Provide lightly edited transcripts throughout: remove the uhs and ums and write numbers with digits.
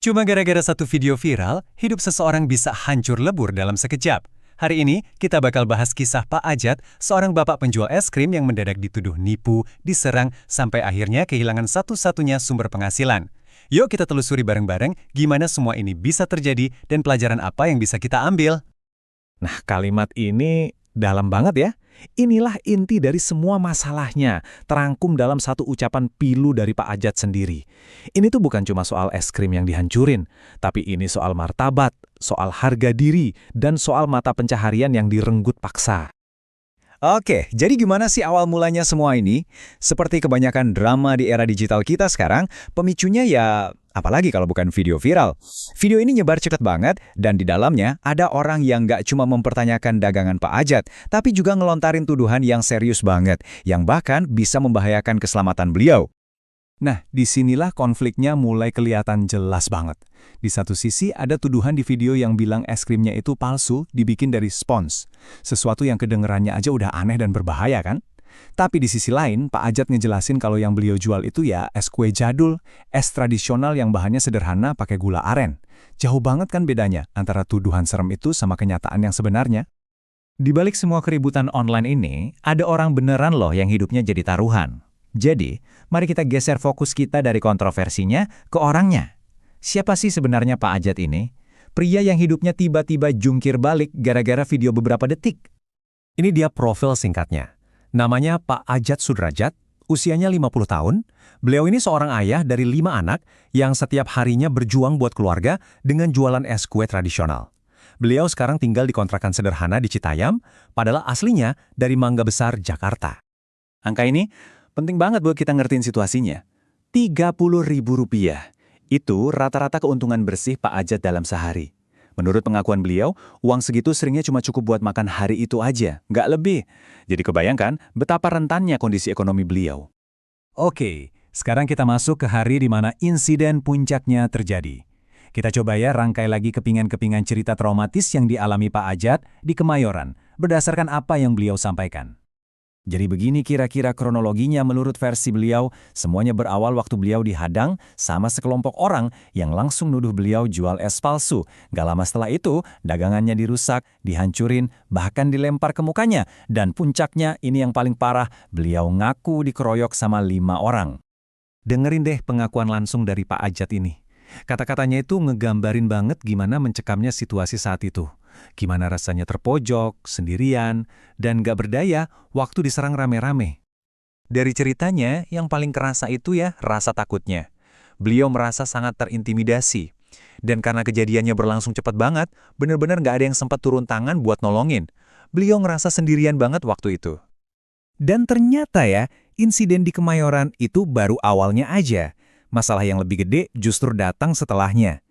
Cuma gara-gara satu video viral, hidup seseorang bisa hancur lebur dalam sekejap. Hari ini, kita bakal bahas kisah Pak Ajat, seorang bapak penjual es krim yang mendadak dituduh nipu, diserang, sampai akhirnya kehilangan satu-satunya sumber penghasilan. Yuk kita telusuri bareng-bareng gimana semua ini bisa terjadi dan pelajaran apa yang bisa kita ambil. Nah, kalimat ini dalam banget ya. Inilah inti dari semua masalahnya, terangkum dalam satu ucapan pilu dari Pak Ajat sendiri. Ini tuh bukan cuma soal es krim yang dihancurin, tapi ini soal martabat, soal harga diri, dan soal mata pencaharian yang direnggut paksa. Oke, jadi gimana sih awal mulanya semua ini? Seperti kebanyakan drama di era digital kita sekarang, pemicunya ya apalagi kalau bukan video viral. Video ini nyebar cepat banget dan di dalamnya ada orang yang nggak cuma mempertanyakan dagangan Pak Ajat, tapi juga ngelontarin tuduhan yang serius banget, yang bahkan bisa membahayakan keselamatan beliau. Nah, disinilah konfliknya mulai kelihatan jelas banget. Di satu sisi ada tuduhan di video yang bilang es krimnya itu palsu, dibikin dari spons. Sesuatu yang kedengerannya aja udah aneh dan berbahaya kan? Tapi di sisi lain, Pak Ajat ngejelasin kalau yang beliau jual itu ya es kue jadul, es tradisional yang bahannya sederhana pakai gula aren. Jauh banget kan bedanya antara tuduhan serem itu sama kenyataan yang sebenarnya? Di balik semua keributan online ini, ada orang beneran loh yang hidupnya jadi taruhan. Jadi, mari kita geser fokus kita dari kontroversinya ke orangnya. Siapa sih sebenarnya Pak Ajat ini? Pria yang hidupnya tiba-tiba jungkir balik gara-gara video beberapa detik. Ini dia profil singkatnya. Namanya Pak Ajat Sudrajat, usianya 50 tahun. Beliau ini seorang ayah dari 5 anak yang setiap harinya berjuang buat keluarga dengan jualan es kue tradisional. Beliau sekarang tinggal di kontrakan sederhana di Citayam, padahal aslinya dari Mangga Besar, Jakarta. Angka ini penting banget buat kita ngertiin situasinya. Rp30.000. Itu rata-rata keuntungan bersih Pak Ajat dalam sehari. Menurut pengakuan beliau, uang segitu seringnya cuma cukup buat makan hari itu aja, nggak lebih. Jadi kebayangkan betapa rentannya kondisi ekonomi beliau. Oke, sekarang kita masuk ke hari di mana insiden puncaknya terjadi. Kita coba ya rangkai lagi kepingan-kepingan cerita traumatis yang dialami Pak Ajat di Kemayoran, berdasarkan apa yang beliau sampaikan. Jadi begini kira-kira kronologinya menurut versi beliau, semuanya berawal waktu beliau dihadang sama sekelompok orang yang langsung nuduh beliau jual es palsu. Gak lama setelah itu, dagangannya dirusak, dihancurin, bahkan dilempar ke mukanya. Dan puncaknya, ini yang paling parah, beliau ngaku dikeroyok sama 5 orang. Dengerin deh pengakuan langsung dari Pak Ajat ini. Kata-katanya itu ngegambarin banget gimana mencekamnya situasi saat itu. Gimana rasanya terpojok, sendirian, dan gak berdaya waktu diserang rame-rame. Dari ceritanya, yang paling kerasa itu ya rasa takutnya. Beliau merasa sangat terintimidasi. Dan karena kejadiannya berlangsung cepat banget, bener-bener gak ada yang sempat turun tangan buat nolongin. Beliau ngerasa sendirian banget waktu itu. Dan ternyata ya, insiden di Kemayoran itu baru awalnya aja. Masalah yang lebih gede justru datang setelahnya.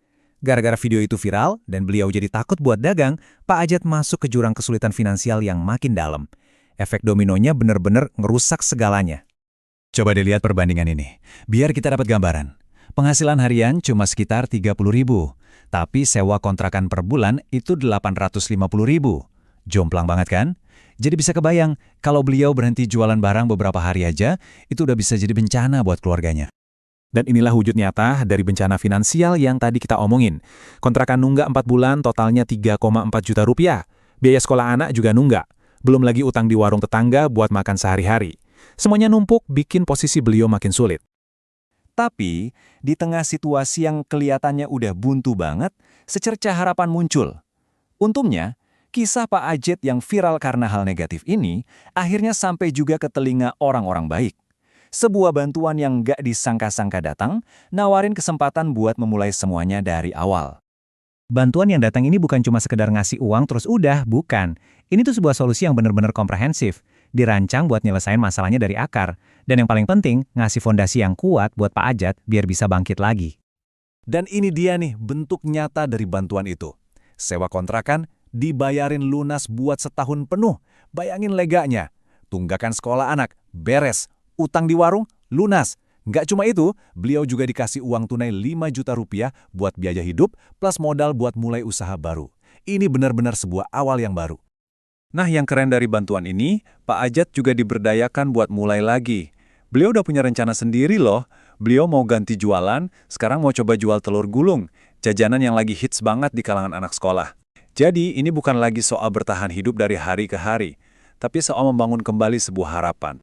Gara-gara video itu viral dan beliau jadi takut buat dagang, Pak Ajat masuk ke jurang kesulitan finansial yang makin dalam. Efek dominonya benar-benar ngerusak segalanya. Coba dilihat perbandingan ini, biar kita dapat gambaran. Penghasilan harian cuma sekitar 30.000, tapi sewa kontrakan per bulan itu 850.000. Jomplang banget kan? Jadi bisa kebayang, kalau beliau berhenti jualan barang beberapa hari aja, itu udah bisa jadi bencana buat keluarganya. Dan inilah wujud nyata dari bencana finansial yang tadi kita omongin. Kontrakan nunggak 4 bulan totalnya 3,4 juta rupiah. Biaya sekolah anak juga nunggak. Belum lagi utang di warung tetangga buat makan sehari-hari. Semuanya numpuk bikin posisi beliau makin sulit. Tapi, di tengah situasi yang kelihatannya udah buntu banget, secercah harapan muncul. Untungnya, kisah Pak Ajat yang viral karena hal negatif ini akhirnya sampai juga ke telinga orang-orang baik. Sebuah bantuan yang gak disangka-sangka datang, nawarin kesempatan buat memulai semuanya dari awal. Bantuan yang datang ini bukan cuma sekedar ngasih uang terus udah, bukan. Ini tuh sebuah solusi yang benar-benar komprehensif, dirancang buat nyelesain masalahnya dari akar, dan yang paling penting, ngasih fondasi yang kuat buat Pak Ajat biar bisa bangkit lagi. Dan ini dia nih bentuk nyata dari bantuan itu. Sewa kontrakan, dibayarin lunas buat setahun penuh. Bayangin leganya. Tunggakan sekolah anak, beres. Utang di warung, lunas. Nggak cuma itu, beliau juga dikasih uang tunai 5 juta rupiah buat biaya hidup plus modal buat mulai usaha baru. Ini benar-benar sebuah awal yang baru. Nah, yang keren dari bantuan ini, Pak Ajat juga diberdayakan buat mulai lagi. Beliau udah punya rencana sendiri loh. Beliau mau ganti jualan, sekarang mau coba jual telur gulung. jajanan yang lagi hits banget di kalangan anak sekolah. Jadi, ini bukan lagi soal bertahan hidup dari hari ke hari, tapi soal membangun kembali sebuah harapan.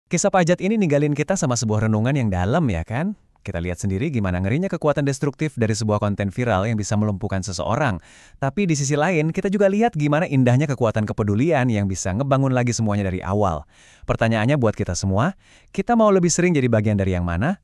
Kisah Pak Ajat ini ninggalin kita sama sebuah renungan yang dalam ya kan? Kita lihat sendiri gimana ngerinya kekuatan destruktif dari sebuah konten viral yang bisa melumpuhkan seseorang. Tapi di sisi lain, kita juga lihat gimana indahnya kekuatan kepedulian yang bisa ngebangun lagi semuanya dari awal. Pertanyaannya buat kita semua, kita mau lebih sering jadi bagian dari yang mana?